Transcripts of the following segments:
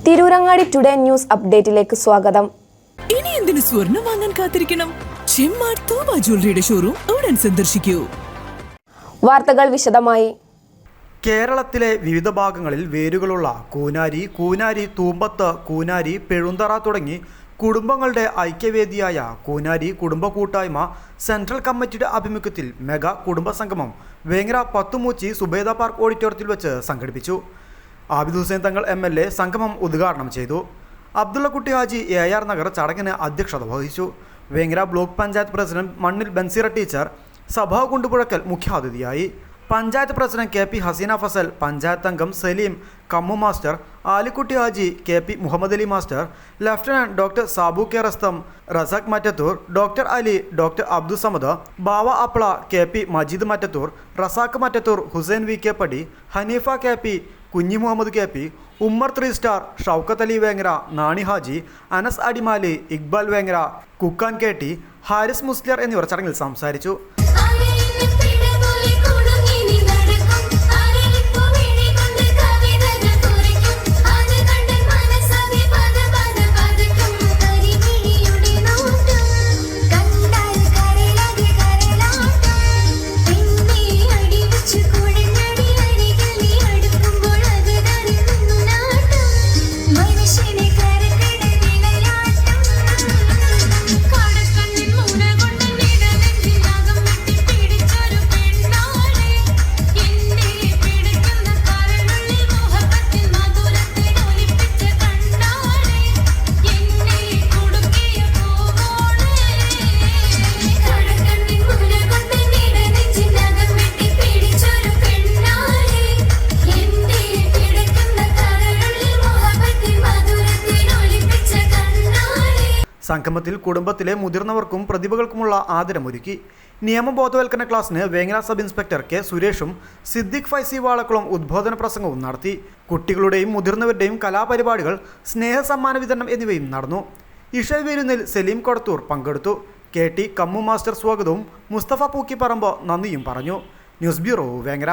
Tirurangadi today news അപ്ഡേറ്റിലേക്ക് സ്വാഗതം. ഇനി എന്തിനു സ്വർണം വാങ്ങാൻ കാത്തിരിക്കണം? ചെമ്മാട് തൂബ ജ്വല്ലറിയുടെ ഷോറൂം ഉടൻ സന്ദർശിക്കൂ. വാർത്തകൾ വിശദമായി. കേരളത്തിലെ വിവിധ ഭാഗങ്ങളിൽ വേരുകളുള്ള കൂനാരി, തൂമ്പത്ത്, കൂനാരി, പെഴുന്തറ തുടങ്ങി കുടുംബങ്ങളുടെ ഐക്യവേദിയായ കൂനാരി കുടുംബ കൂട്ടായ്മ സെൻട്രൽ കമ്മിറ്റിയുടെ ആഭിമുഖ്യത്തിൽ മെഗാ കുടുംബ സംഗമം വേങ്ങര പത്തുമൂച്ചി സുബേദ പാർക്ക് ഓഡിറ്റോറിയത്തിൽ വെച്ച് സംഘടിപ്പിച്ചു. ആബിദ് ഹുസൈൻ തങ്ങൾ MLA സംഗമം ഉദ്ഘാടനം ചെയ്തു. അബ്ദുള്ളക്കുട്ടി ഹാജി AR നഗർ ചടങ്ങിന് അധ്യക്ഷത വഹിച്ചു. വേങ്ങര ബ്ലോക്ക് പഞ്ചായത്ത് പ്രസിഡന്റ് മണ്ണിൽ ബൻസീറ ടീച്ചർ, സഭാ കുണ്ടുപുഴക്കൽ മുഖ്യാതിഥിയായി. പഞ്ചായത്ത് പ്രസിഡന്റ് KP ഹസീന ഫസൽ, പഞ്ചായത്ത് അംഗം Saleem Kammu master, Alikutty Haji, KP Muhammad Ali master, lieutenant doctor Sabu K Rustum, Razak Mattathur, doctor Ali, doctor Abdul Samad, Bava Apla, KP Majeed Mattathur, Razak Mattathur, Hussain VK Padi, Haneefa KP, Kunhi Muhammad KP, Ummer 3 star, Shoukath Ali Vengara, Nani Haji, Anas Adimali, Iqbal Vengara, Kukkan KT, Haris Musliyar എന്നിവർ ചടങ്ങിൽ സംസാരിച്ചു. സംഗമത്തിൽ കുടുംബത്തിലെ മുതിർന്നവർക്കും പ്രതിഭകൾക്കുമുള്ള ആദരമൊരുക്കി. നിയമബോധവൽക്കരണ ക്ലാസ്സിന് വേങ്ങര സബ് ഇൻസ്പെക്ടർ K സുരേഷും സിദ്ദിഖ് ഫൈസി വാളക്കുളം ഉദ്ബോധന പ്രസംഗവും നടത്തി. കുട്ടികളുടെയും മുതിർന്നവരുടെയും കലാപരിപാടികൾ, സ്നേഹസമ്മാന വിതരണം എന്നിവയും നടന്നു. ഇഷവേരുന്നിൽ സലീം കൊടത്തൂർ പങ്കെടുത്തു. KT കമ്മു മാസ്റ്റർ സ്വാഗതവും മുസ്തഫ പൂക്കിപ്പറമ്പ് നന്ദിയും പറഞ്ഞു. News bureau Vengara.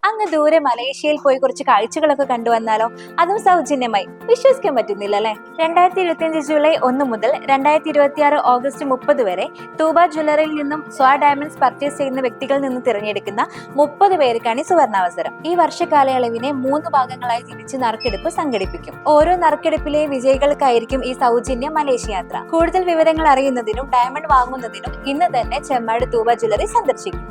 അങ്ങ് ദൂരെ മലേഷ്യയിൽ പോയി കുറച്ച് കാഴ്ചകളൊക്കെ കണ്ടുവന്നാലോ? അതും സൗജന്യമായി. വിശ്വസിക്കാൻ പറ്റുന്നില്ല അല്ലെ? 2025 ജൂലൈ 1 മുതൽ 2026 ഓഗസ്റ്റ് 30 വരെ തൂബ ജ്വല്ലറിയിൽ നിന്നും സ്വാ ഡയമണ്ട്സ് പർച്ചേസ് ചെയ്യുന്ന വ്യക്തികളിൽ നിന്ന് തിരഞ്ഞെടുക്കുന്ന 30 പേർക്കാണ് സുവർണാവസരം. ഈ വർഷകാലയളവിനെ 3 ഭാഗങ്ങളായി തിരിച്ച് നറുക്കെടുപ്പ് സംഘടിപ്പിക്കും. ഓരോ നറുക്കെടുപ്പിലെ വിജയികൾക്കായിരിക്കും ഈ സൗജന്യ മലേഷ്യ യാത്ര. കൂടുതൽ വിവരങ്ങൾ അറിയുന്നതിനും ഡയമണ്ട് വാങ്ങുന്നതിനും ഇന്ന് തന്നെ ചെമ്മാട് തൂബ ജ്വല്ലറി സന്ദർശിക്കും.